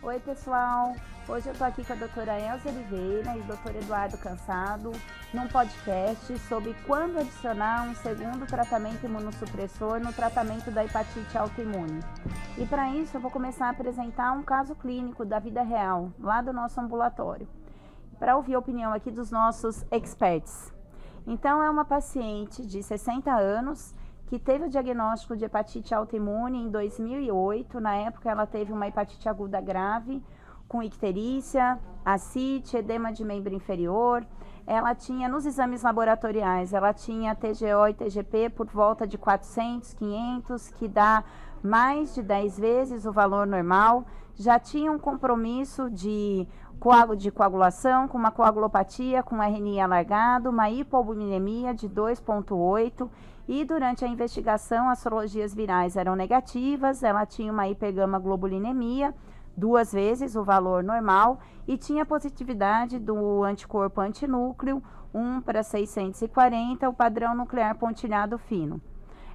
Oi pessoal, hoje eu tô aqui com a doutora Elza Oliveira e o doutor Eduardo Cansado num podcast sobre quando adicionar um segundo tratamento imunossupressor no tratamento da hepatite autoimune. E para isso eu vou começar a apresentar um caso clínico da vida real, lá do nosso ambulatório, para ouvir a opinião aqui dos nossos experts. Então é uma paciente de 60 anos que teve o diagnóstico de hepatite autoimune em 2008. Na época ela teve uma hepatite aguda grave, com icterícia, ascite, edema de membro inferior. Ela tinha, nos exames laboratoriais, ela tinha TGO e TGP por volta de 400, 500, que dá mais de 10 vezes o valor normal. Já tinha um compromisso de coagulação, com uma coagulopatia, com RNI alargado, uma hipoalbuminemia de 2,8, e durante a investigação as sorologias virais eram negativas. Ela tinha uma hipergama-globulinemia, 2 vezes o valor normal, e tinha positividade do anticorpo antinúcleo, 1/640, o padrão nuclear pontilhado fino.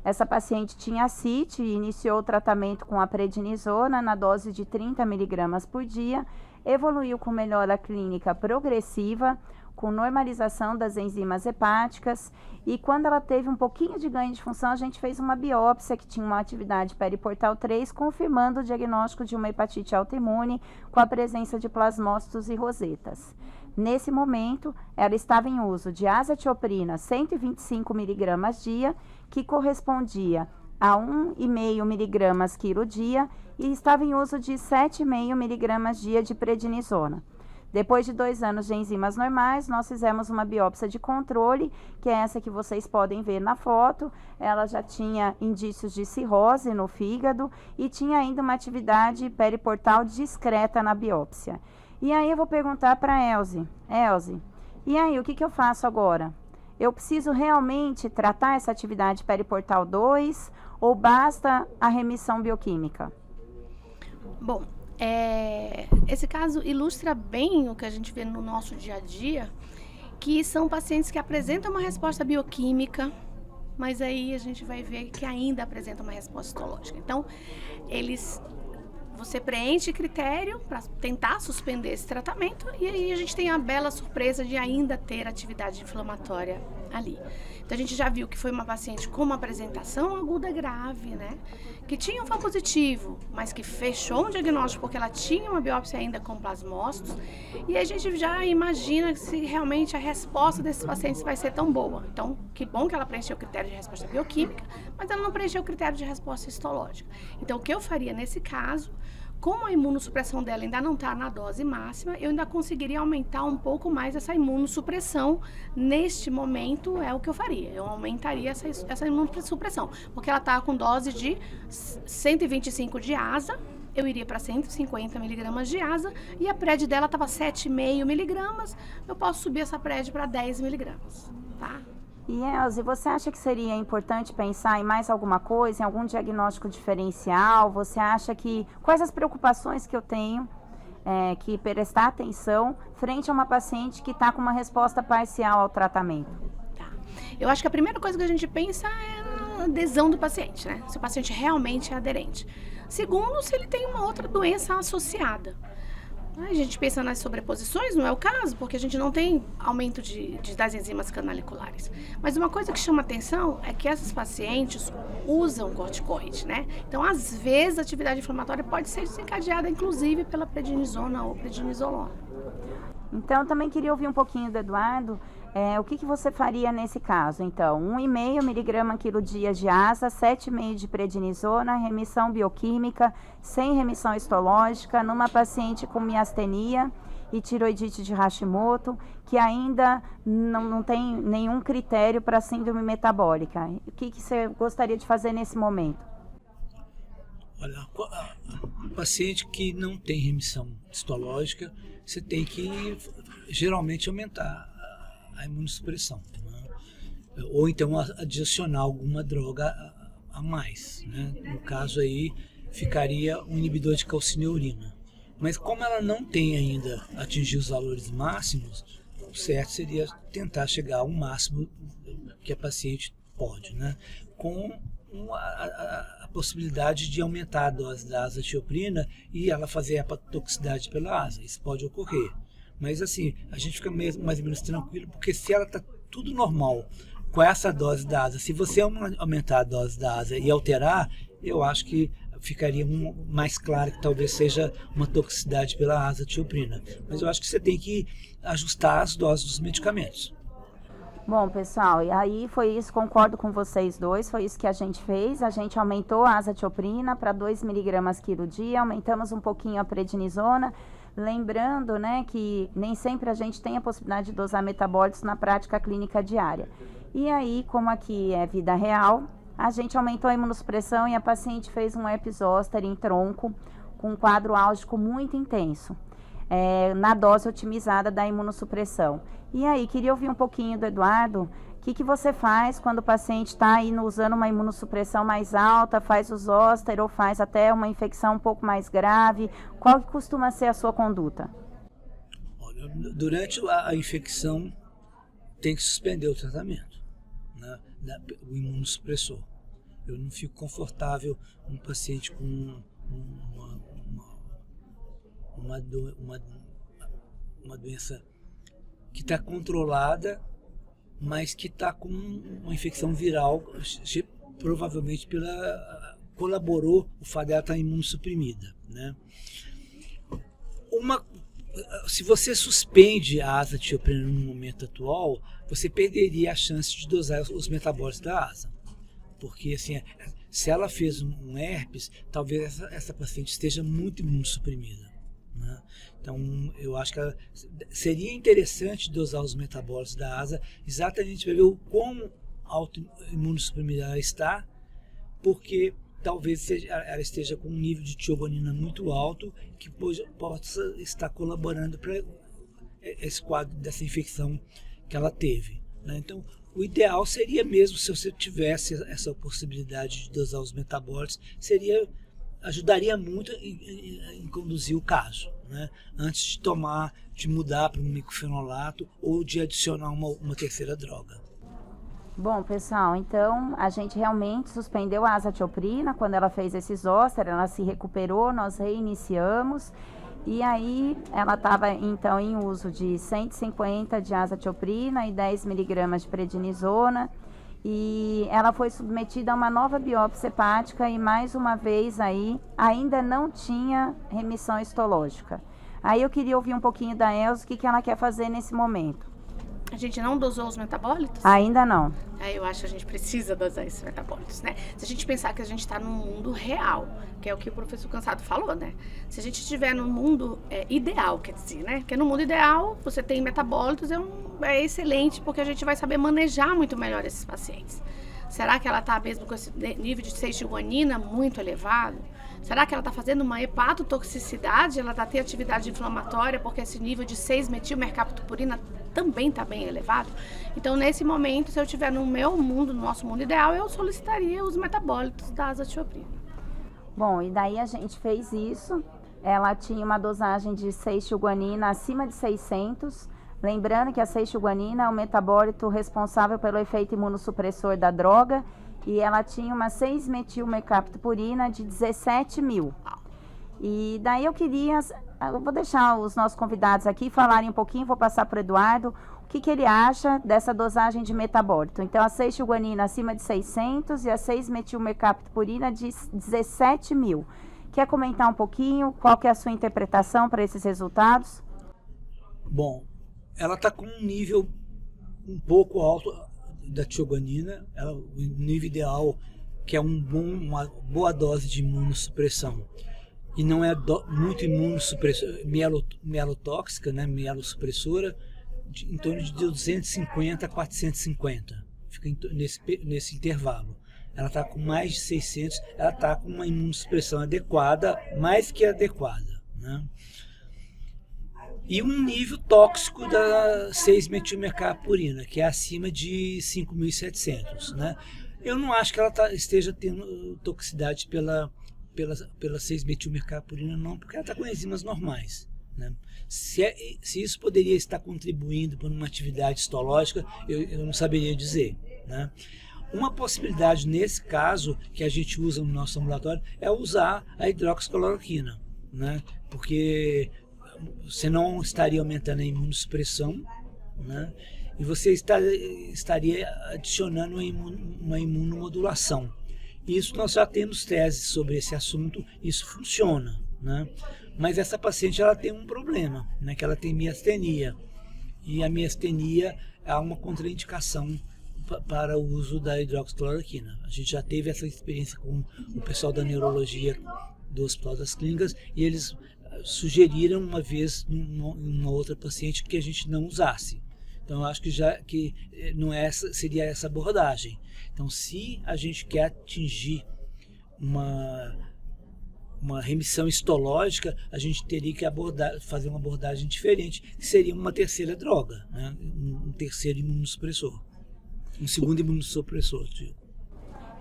Essa paciente tinha ascite e iniciou o tratamento com a prednisona na dose de 30 mg por dia, evoluiu com melhora clínica progressiva, com normalização das enzimas hepáticas, e quando ela teve um pouquinho de ganho de função, a gente fez uma biópsia que tinha uma atividade periportal 3, confirmando o diagnóstico de uma hepatite autoimune com a presença de plasmócitos e rosetas. Nesse momento, ela estava em uso de azatioprina 125 mg dia, que correspondia a 1,5 mg quilo dia, e estava em uso de 7,5 mg dia de prednisona. Depois de 2 anos de enzimas normais, nós fizemos uma biópsia de controle, que é essa que vocês podem ver na foto. Ela já tinha indícios de cirrose no fígado e tinha ainda uma atividade periportal discreta na biópsia. E aí eu vou perguntar para a Elze. Elze, e aí, o que eu faço agora? Eu preciso realmente tratar essa atividade periportal 2 ou basta a remissão bioquímica? Bom, esse caso ilustra bem o que a gente vê no nosso dia a dia, que são pacientes que apresentam uma resposta bioquímica, mas aí a gente vai ver que ainda apresentam uma resposta histológica. Então, você preenche critério para tentar suspender esse tratamento, e aí a gente tem a bela surpresa de ainda ter atividade inflamatória ali. Então a gente já viu que foi uma paciente com uma apresentação aguda grave, né? Que tinha um FAO positivo, mas que fechou um diagnóstico porque ela tinha uma biópsia ainda com plasmócitos, e a gente já imagina se realmente a resposta desses pacientes vai ser tão boa. Então, que bom que ela preencheu o critério de resposta bioquímica, mas ela não preencheu o critério de resposta histológica. Então, o que eu faria nesse caso, como a imunossupressão dela ainda não está na dose máxima, eu ainda conseguiria aumentar um pouco mais essa imunossupressão. Neste momento, é o que eu faria. Eu aumentaria essa imunossupressão, porque ela está com dose de 125 de ASA, eu iria para 150 mg de ASA, e a PRED dela estava 7,5 mg, eu posso subir essa PRED para 10 mg, tá? E Elze, você acha que seria importante pensar em mais alguma coisa, em algum diagnóstico diferencial? Você acha que... Quais as preocupações que eu tenho que prestar atenção frente a uma paciente que está com uma resposta parcial ao tratamento? Tá. Eu acho que a primeira coisa que a gente pensa é a adesão do paciente, né? Se o paciente realmente é aderente. Segundo, se ele tem uma outra doença associada. A gente pensa nas sobreposições, não é o caso, porque a gente não tem aumento das enzimas canaliculares. Mas uma coisa que chama atenção é que essas pacientes usam corticoide, né? Então, às vezes, a atividade inflamatória pode ser desencadeada, inclusive, pela prednisona ou prednisolona. Então, eu também queria ouvir um pouquinho do Eduardo. O que você faria nesse caso? Então, 1,5 mg quilo dia de ASA, 7,5 de prednisona, remissão bioquímica, sem remissão histológica, numa paciente com miastenia e tiroidite de Hashimoto, que ainda não tem nenhum critério para síndrome metabólica. O que você gostaria de fazer nesse momento? Olha, a paciente que não tem remissão histológica, você tem que geralmente aumentar a imunossupressão, né? Ou então adicionar alguma droga a mais, né? No caso aí ficaria um inibidor de calcineurina. Mas como ela não tem ainda atingido os valores máximos, o certo seria tentar chegar ao máximo que a paciente pode, né? Com a possibilidade de aumentar a dose da azatioprina e ela fazer hepatotoxicidade pela asa. Isso pode ocorrer. Mas assim, a gente fica mais ou menos tranquilo, porque se ela está tudo normal com essa dose da asa, se você aumentar a dose da asa e alterar, eu acho que ficaria mais claro que talvez seja uma toxicidade pela azatioprina. Mas eu acho que você tem que ajustar as doses dos medicamentos. Bom, pessoal, e aí foi isso, concordo com vocês dois, foi isso que a gente fez. A gente aumentou a azatioprina para 2 mg quilo dia, aumentamos um pouquinho a prednisona. Lembrando, né, que nem sempre a gente tem a possibilidade de dosar metabólitos na prática clínica diária. E aí, como aqui é vida real, a gente aumentou a imunossupressão e a paciente fez um epizoster em tronco com um quadro álgico muito intenso, na dose otimizada da imunossupressão. E aí, queria ouvir um pouquinho do Eduardo. O que você faz quando o paciente está aí usando uma imunossupressão mais alta, faz o zoster ou faz até uma infecção um pouco mais grave? Qual que costuma ser a sua conduta? Olha, durante a infecção tem que suspender o tratamento, né, o imunossupressor. Eu não fico confortável um paciente com uma doença que está controlada, mas que está com uma infecção viral, provavelmente colaborou o fato dela estar imunossuprimida, né? Se você suspende a azatioprina no momento atual, você perderia a chance de dosar os metabólitos da asa. Porque assim, se ela fez um herpes, talvez essa paciente esteja muito imunossuprimida, né? Então, eu acho que seria interessante dosar os metabólitos da asa exatamente para ver o quão autoimunossuprimida ela está, porque talvez ela esteja com um nível de tiogonina muito alto que possa estar colaborando para esse quadro dessa infecção que ela teve, né? Então, o ideal seria mesmo, se você tivesse essa possibilidade de dosar os metabólitos, ajudaria muito em conduzir o caso, né? Antes de mudar para um micofenolato ou de adicionar uma terceira droga. Bom, pessoal, então a gente realmente suspendeu a azatioprina quando ela fez esse zoster, ela se recuperou, nós reiniciamos. E aí ela estava então em uso de 150 de azatioprina e 10 mg de prednisona. E ela foi submetida a uma nova biópsia hepática e mais uma vez aí ainda não tinha remissão histológica. Aí eu queria ouvir um pouquinho da Elza, o que ela quer fazer nesse momento. A gente não dosou os metabólitos? Ainda não. Eu acho que a gente precisa dosar esses metabólitos, né? Se a gente pensar que a gente está num mundo real, que é o que o professor Cansado falou, né? Se a gente estiver num mundo ideal, quer dizer, né? Porque no mundo ideal, você tem metabólitos, é excelente, porque a gente vai saber manejar muito melhor esses pacientes. Será que ela está mesmo com esse nível de 6-guanina muito elevado? Será que ela está fazendo uma hepatotoxicidade? Ela está tendo atividade inflamatória porque esse nível de 6-metilmercaptopurina também está bem elevado? Então, nesse momento, se eu estiver no meu mundo, no nosso mundo ideal, eu solicitaria os metabólitos da azatioprina. Bom, e daí a gente fez isso. Ela tinha uma dosagem de 6-guanina acima de 600. Lembrando que a 6-guanina é o metabólito responsável pelo efeito imunossupressor da droga. E ela tinha uma 6-metilmercaptopurina de 17.000. E daí eu vou deixar os nossos convidados aqui falarem um pouquinho, vou passar para o Eduardo, o que ele acha dessa dosagem de metabólito. Então, a 6-guanina acima de 600 e a 6-metilmercaptopurina de 17.000. Quer comentar um pouquinho qual que é a sua interpretação para esses resultados? Bom, ela está com um nível um pouco alto da tiogonina, o nível ideal, que é uma boa dose de imunossupressão, e não é muito imunossupressora, mielotóxica, né, mielossupressora, em torno de 250 a 450, fica nesse intervalo. Ela está com mais de 600, ela está com uma imunossupressão adequada, mais que adequada, né? E um nível tóxico da 6-metilmercaptopurina, que é acima de 5.700, né? Eu não acho que ela esteja tendo toxicidade pela 6-metilmercaptopurina, não, porque ela está com enzimas normais, né? Se isso poderia estar contribuindo para uma atividade histológica, eu não saberia dizer, né? Uma possibilidade nesse caso que a gente usa no nosso ambulatório é usar a hidroxicloroquina, né? Porque você não estaria aumentando a imunossupressão, né? E você estaria adicionando uma imunomodulação. Isso nós já temos teses sobre esse assunto, isso funciona, né? Mas essa paciente ela tem um problema, né? Que ela tem miastenia. E a miastenia é uma contraindicação para o uso da hidroxicloroquina. A gente já teve essa experiência com o pessoal da neurologia do Hospital das Clínicas e eles sugeriram uma vez uma outra paciente que a gente não usasse. Então, eu acho que não seria essa abordagem. Então, se a gente quer atingir uma remissão histológica, a gente teria que fazer uma abordagem diferente, que seria uma terceira droga, né? Um terceiro imunossupressor. Um segundo imunossupressor, digo.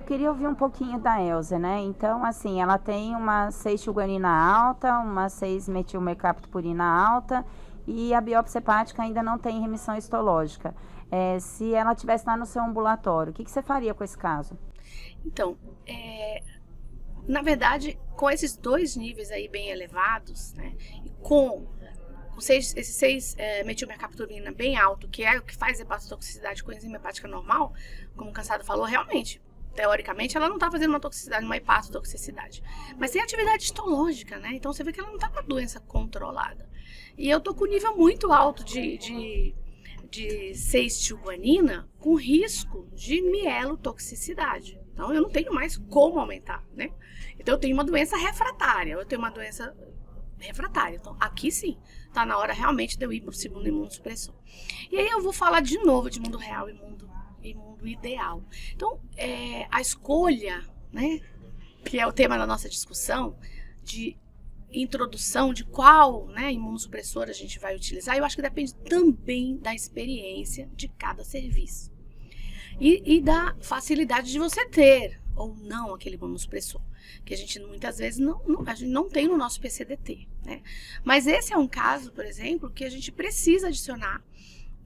Queria ouvir um pouquinho da Elza, né? Então, assim, ela tem uma 6-tioguanina alta, uma 6-metilmercaptopurina alta e a biópsia hepática ainda não tem remissão histológica. Se ela estivesse lá no seu ambulatório, o que você faria com esse caso? Então, na verdade, com esses 2 níveis aí bem elevados, né? E com esse 6-metilmercaptopurina bem alto, que é o que faz hepatotoxicidade com enzima hepática normal, como o Cansado falou, realmente, teoricamente, ela não está fazendo uma toxicidade, uma hepatotoxicidade. Mas tem atividade histológica, né? Então você vê que ela não está com a doença controlada. E eu tô com nível muito alto de 6-tioguanina com risco de mielotoxicidade. Então eu não tenho mais como aumentar, né? Então eu tenho uma doença refratária, Então, aqui sim, tá na hora realmente de eu ir pro segundo imunossupressor. E aí eu vou falar de novo de mundo real e mundo ideal. Então, a escolha, né, que é o tema da nossa discussão, de introdução de qual, né, imunossupressor a gente vai utilizar, eu acho que depende também da experiência de cada serviço. E da facilidade de você ter ou não aquele imunossupressor, que a gente muitas vezes a gente não tem no nosso PCDT, né? Mas esse é um caso, por exemplo, que a gente precisa adicionar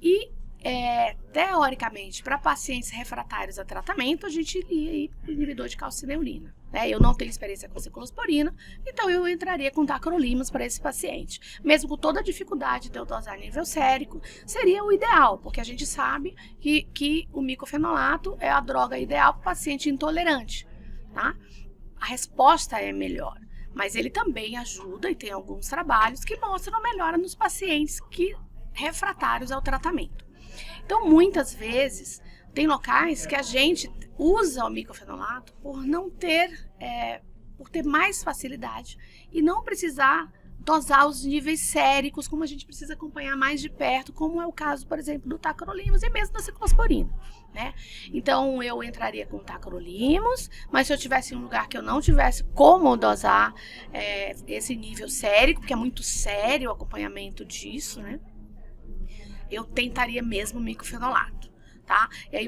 e, teoricamente, para pacientes refratários a tratamento, a gente iria ir para o inibidor de calcineurina, né? Eu não tenho experiência com ciclosporina, então eu entraria com tacrolimus para esse paciente. Mesmo com toda a dificuldade de eu dosar nível sérico, seria o ideal, porque a gente sabe que o micofenolato é a droga ideal para o paciente intolerante, tá? A resposta é melhor, mas ele também ajuda, e tem alguns trabalhos que mostram a melhora nos pacientes refratários ao tratamento. Então, muitas vezes, tem locais que a gente usa o micofenolato por ter mais facilidade e não precisar dosar os níveis séricos, como a gente precisa acompanhar mais de perto, como é o caso, por exemplo, do tacrolimus e mesmo da ciclosporina, né? Então, eu entraria com tacrolimus, mas se eu tivesse em um lugar que eu não tivesse como dosar esse nível sérico, porque é muito sério o acompanhamento disso, né? Eu tentaria mesmo micofenolato, tá? E aí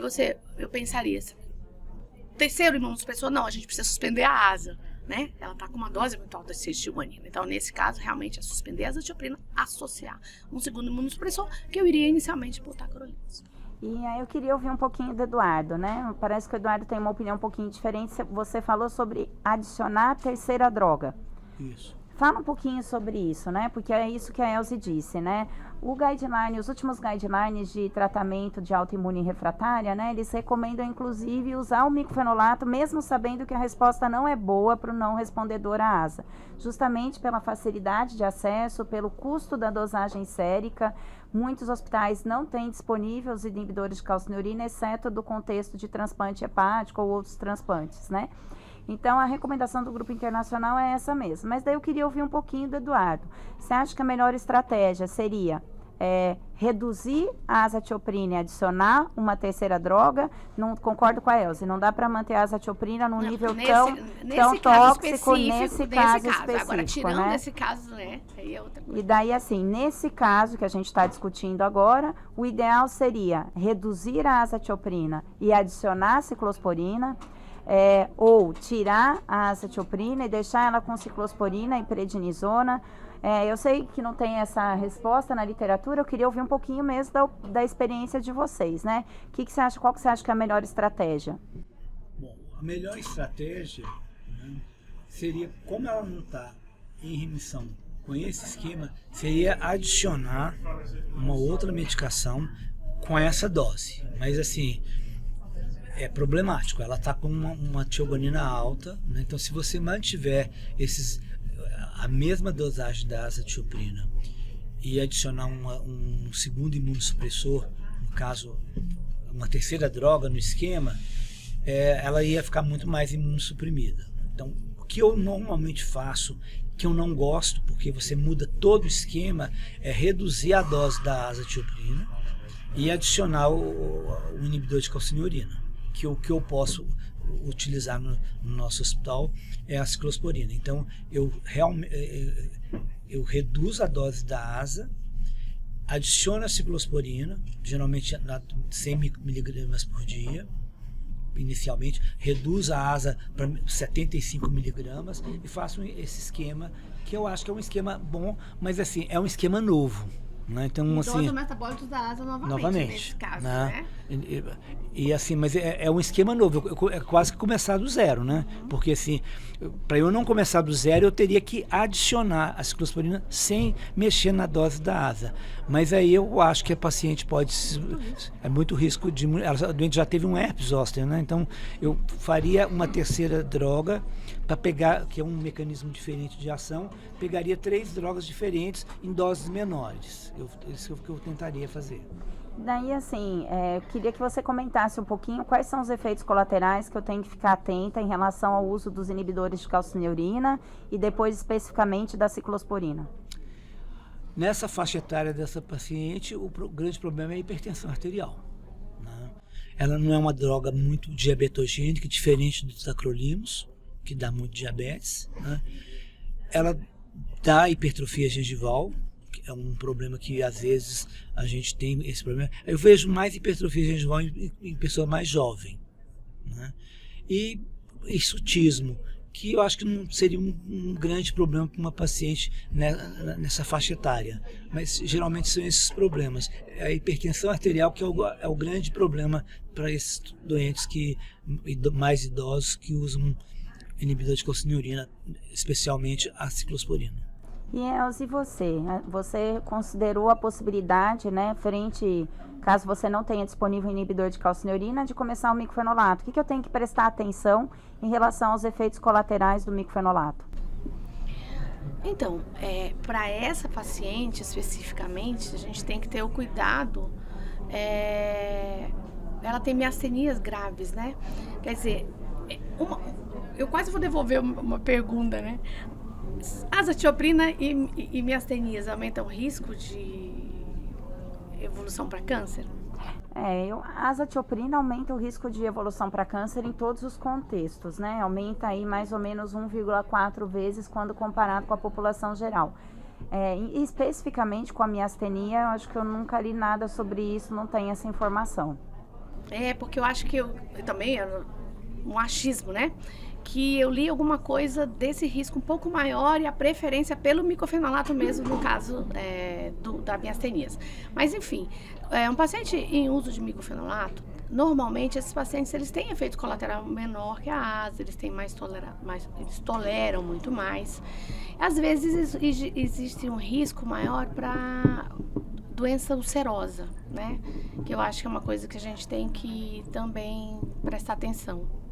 eu pensaria, terceiro imunossupressor, não, a gente precisa suspender a asa, né? Ela tá com uma dose muito alta de 6-tioguanina. Então, nesse caso, realmente é suspender a azatioprina, associar um segundo imunossupressor, que eu iria inicialmente por tacrolimus. E aí eu queria ouvir um pouquinho do Eduardo, né? Parece que o Eduardo tem uma opinião um pouquinho diferente. Você falou sobre adicionar a terceira droga. Isso. Fala um pouquinho sobre isso, né? Porque é isso que a Elze disse, né? Os últimos guidelines de tratamento de autoimune refratária, né? Eles recomendam, inclusive, usar o micofenolato, mesmo sabendo que a resposta não é boa para o não respondedor à asa. Justamente pela facilidade de acesso, pelo custo da dosagem sérica. Muitos hospitais não têm disponível os inibidores de calcineurina, exceto do contexto de transplante hepático ou outros transplantes, né? Então, a recomendação do grupo internacional é essa mesmo. Mas daí eu queria ouvir um pouquinho do Eduardo. Você acha que a melhor estratégia seria reduzir a azatioprina e adicionar uma terceira droga? Não concordo com a Elze, não dá para manter a azatioprina num nível tão tóxico nesse caso específico. Agora, tirando né? esse caso, né? Aí é outra coisa. E daí, assim, nesse caso que a gente está discutindo agora, o ideal seria reduzir a azatioprina e adicionar a ciclosporina, ou tirar a azatioprina e deixar ela com ciclosporina e prednisona, Eu sei que não tem essa resposta na literatura, eu queria ouvir um pouquinho mesmo da experiência de vocês, né? Qual que você acha que é a melhor estratégia? Bom, a melhor estratégia, né, seria, como ela não está em remissão com esse esquema, seria adicionar uma outra medicação com essa dose. Mas assim, é problemático, ela está com uma tiogonina alta, né? Então se você mantiver a mesma dosagem da azatioprina e adicionar um segundo imunossupressor, no caso uma terceira droga no esquema, ela ia ficar muito mais imunossuprimida. Então o que eu normalmente faço, que eu não gosto, porque você muda todo o esquema, é reduzir a dose da azatioprina e adicionar o inibidor de calcineurina, que o que eu posso utilizar no nosso hospital é a ciclosporina. Então eu reduzo a dose da asa, adiciono a ciclosporina, geralmente 100 miligramas por dia, inicialmente, reduzo a asa para 75 miligramas e faço esse esquema, que eu acho que é um esquema bom, mas assim, é um esquema novo. Né? Então, assim, metabólitos da asa novamente nesse caso, né? E assim, mas é um esquema novo, é quase que começar do zero, né? Porque assim, para eu não começar do zero, eu teria que adicionar a ciclosporina sem mexer na dose da asa. Mas aí eu acho que a paciente é muito risco a doente já teve um herpes zoster, né? Então eu faria uma terceira droga para pegar, que é um mecanismo diferente de ação, pegaria 3 drogas diferentes em doses menores. Isso é o que eu tentaria fazer. Daí, assim, eu queria que você comentasse um pouquinho quais são os efeitos colaterais que eu tenho que ficar atenta em relação ao uso dos inibidores de calcineurina e depois especificamente da ciclosporina. Nessa faixa etária dessa paciente, o grande problema é a hipertensão arterial. Né? Ela não é uma droga muito diabetogênica, diferente do tacrolimus, que dá muito diabetes. Né? Ela dá hipertrofia gengival, que é um problema que às vezes a gente tem esse problema. Eu vejo mais hipertrofia gengival em pessoa mais jovem. Né? E hirsutismo, que eu acho que não seria um grande problema para uma paciente nessa faixa etária. Mas geralmente são esses problemas. A hipertensão arterial que é o grande problema para esses doentes mais idosos que usam inibidor de calcineurina, especialmente a ciclosporina. E Elza, e você? Você considerou a possibilidade, né, caso você não tenha disponível inibidor de calcineurina, de começar o micofenolato? O que eu tenho que prestar atenção em relação aos efeitos colaterais do micofenolato? Então, para essa paciente especificamente, a gente tem que ter o cuidado. Ela tem miastenias graves, né? Quer dizer, eu quase vou devolver uma pergunta, né? Azatioprina e miastenias aumentam o risco de evolução para câncer? A azatioprina aumenta o risco de evolução para câncer em todos os contextos, né? Aumenta aí mais ou menos 1,4 vezes quando comparado com a população geral. Especificamente com a miastenia, eu acho que eu nunca li nada sobre isso, não tenho essa informação. Porque eu acho que eu também, um achismo, né? Que eu li alguma coisa desse risco um pouco maior e a preferência pelo micofenolato mesmo, no caso da miastenias. Mas enfim, um paciente em uso de micofenolato, normalmente esses pacientes eles têm efeito colateral menor que a asa, eles eles toleram muito mais. Às vezes existe um risco maior para doença ulcerosa, né? Que eu acho que é uma coisa que a gente tem que também prestar atenção.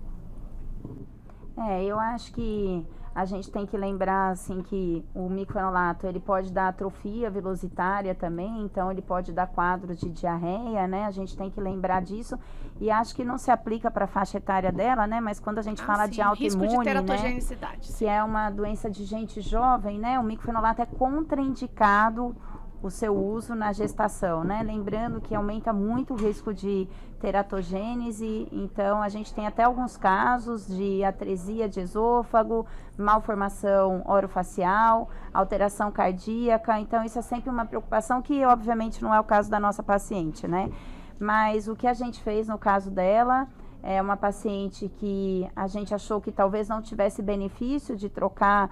Eu acho que a gente tem que lembrar, assim, que o micofenolato, ele pode dar atrofia velocitária também, então ele pode dar quadros de diarreia, né? A gente tem que lembrar disso e acho que não se aplica para a faixa etária dela, né? Mas quando a gente fala de autoimune, risco de teratogenicidade, né? Que é uma doença de gente jovem, né? O micofenolato é contraindicado o seu uso na gestação, né? Lembrando que aumenta muito o risco de teratogênese, então a gente tem até alguns casos de atresia de esôfago, malformação orofacial, alteração cardíaca, então isso é sempre uma preocupação que obviamente não é o caso da nossa paciente, né? Mas o que a gente fez no caso dela é uma paciente que a gente achou que talvez não tivesse benefício de trocar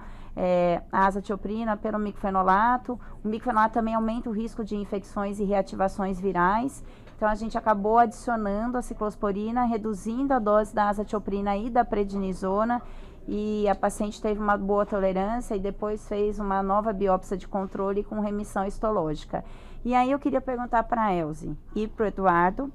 a azatioprina pelo micfenolato. O micfenolato também aumenta o risco de infecções e reativações virais. Então, a gente acabou adicionando a ciclosporina, reduzindo a dose da azatioprina e da prednisona, e a paciente teve uma boa tolerância e depois fez uma nova biópsia de controle com remissão histológica. E aí eu queria perguntar para a Elze e para o Eduardo,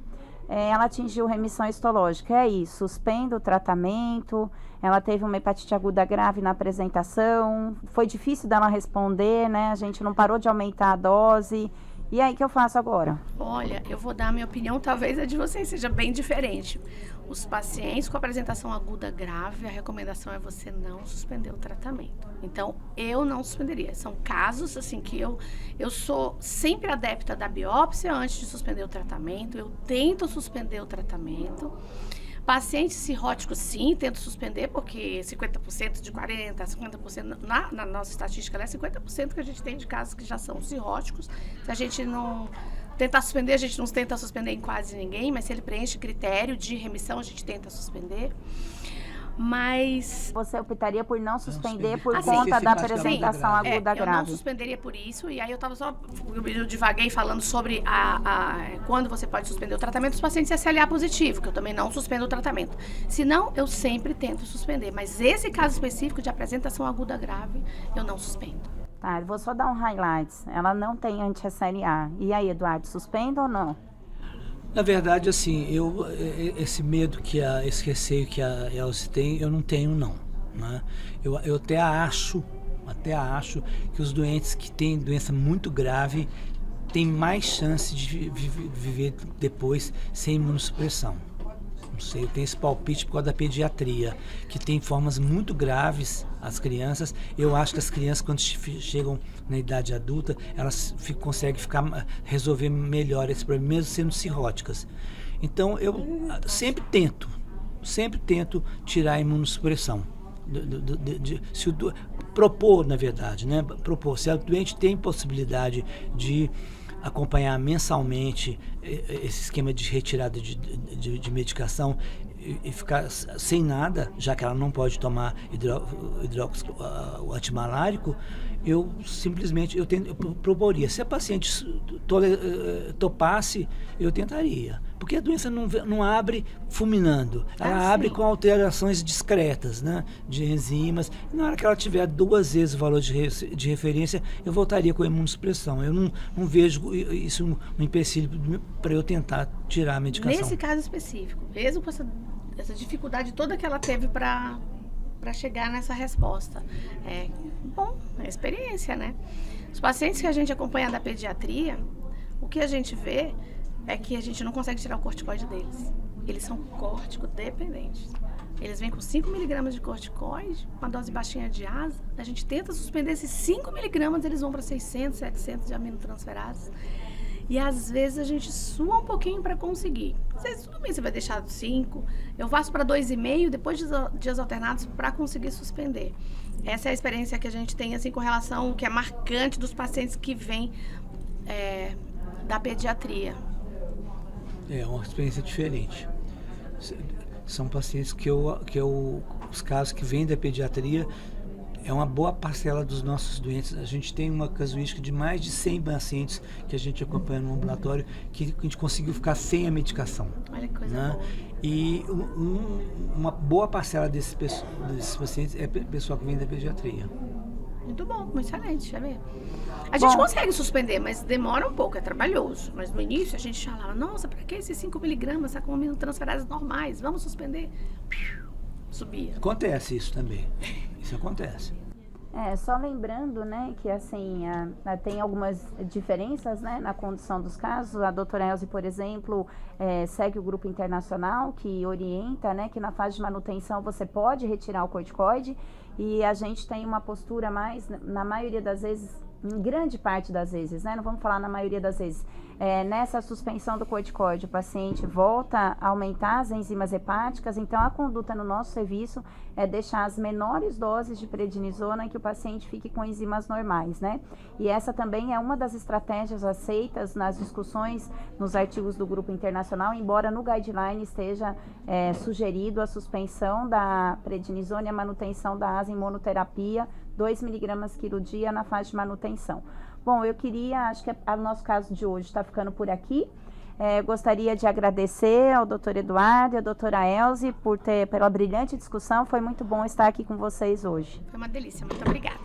ela atingiu remissão histológica, suspende o tratamento, ela teve uma hepatite aguda grave na apresentação, foi difícil dela responder, né? A gente não parou de aumentar a dose. E aí, o que eu faço agora? Olha, eu vou dar a minha opinião, talvez a de vocês seja bem diferente. Os pacientes com apresentação aguda grave, a recomendação é você não suspender o tratamento. Então, eu não suspenderia. São casos, assim, que eu sou sempre adepta da biópsia antes de suspender o tratamento. Eu tento suspender o tratamento. Pacientes cirróticos, sim, tento suspender, porque 50% de 40%, 50%, na nossa estatística, é 50% que a gente tem de casos que já são cirróticos. Se a gente não tentar suspender, a gente não tenta suspender em quase ninguém, mas se ele preenche critério de remissão, a gente tenta suspender. Mas você optaria por não suspender por conta da apresentação aguda grave? Eu não suspenderia por isso, e aí eu divaguei falando sobre quando você pode suspender o tratamento dos pacientes SLA positivo, que eu também não suspendo o tratamento. Se não, eu sempre tento suspender, mas esse caso específico de apresentação aguda grave, eu não suspendo. Tá, eu vou só dar um highlights. Ela não tem anti-SLA. E aí, Eduardo, suspende ou não? Na verdade, assim, esse medo, esse receio que a Elze tem, eu não tenho, não. Né? Eu até acho que os doentes que têm doença muito grave têm mais chance de viver depois sem imunossupressão. Não sei, eu tenho esse palpite por causa da pediatria, que tem formas muito graves as crianças. Eu acho que as crianças, quando chegam na idade adulta, elas conseguem resolver melhor esse problema, mesmo sendo cirróticas. Então, eu sempre tento tirar a imunossupressão. Propor, na verdade, né? Se a doente tem possibilidade de acompanhar mensalmente esse esquema de retirada de medicação e ficar sem nada, já que ela não pode tomar o antimalárico, eu simplesmente eu proporia. Se a paciente topasse, eu tentaria. Porque a doença não abre fulminando, ela abre com alterações discretas, né, de enzimas. E na hora que ela tiver 2 vezes o valor de referência, eu voltaria com a imunossupressão. Eu não vejo isso um empecilho para eu tentar tirar a medicação. Nesse caso específico, mesmo com essa dificuldade toda que ela teve para chegar nessa resposta. É experiência, né? Os pacientes que a gente acompanha da pediatria, o que a gente vê é que a gente não consegue tirar o corticoide deles. Eles são córtico-dependentes. Eles vêm com 5 miligramas de corticoide, uma dose baixinha de asa. A gente tenta suspender esses 5 miligramas, eles vão para 600, 700 de aminotransferases. E às vezes a gente sua um pouquinho para conseguir. Às vezes tudo bem, você vai deixar 5, eu faço para 2,5 depois de dias alternados para conseguir suspender. Essa é a experiência que a gente tem assim com relação, que é marcante dos pacientes que vêm da pediatria. É uma experiência diferente. São pacientes os casos que vêm da pediatria, é uma boa parcela dos nossos doentes. A gente tem uma casuística de mais de 100 pacientes que a gente acompanha no ambulatório que a gente conseguiu ficar sem a medicação. Olha que coisa boa. E uma boa parcela desses pacientes é pessoal que vem da pediatria. Muito bom, excelente, já vê. A gente consegue suspender, mas demora um pouco, é trabalhoso. Mas no início a gente falava, nossa, pra que esses 5 miligramas? Tá com aminotransferases normais, vamos suspender. Subia. Acontece isso também, isso acontece. Só lembrando, né, que assim, tem algumas diferenças, né, na condução dos casos. A doutora Elze, por exemplo, segue o grupo internacional que orienta, né, que na fase de manutenção você pode retirar o corticoide, e a gente tem uma postura mais, na maioria das vezes, em grande parte das vezes, né? Não vamos falar na maioria das vezes, nessa suspensão do corticoide, o paciente volta a aumentar as enzimas hepáticas, então a conduta no nosso serviço é deixar as menores doses de prednisona e que o paciente fique com enzimas normais, né? E essa também é uma das estratégias aceitas nas discussões, nos artigos do grupo internacional, embora no guideline esteja sugerido a suspensão da prednisona e a manutenção da asa em monoterapia, 2 miligramas quilo dia na fase de manutenção. Bom, eu queria, acho que o nosso caso de hoje está ficando por aqui. Gostaria de agradecer ao Dr. Eduardo e à doutora Elze pela brilhante discussão. Foi muito bom estar aqui com vocês hoje. Foi uma delícia, muito obrigada.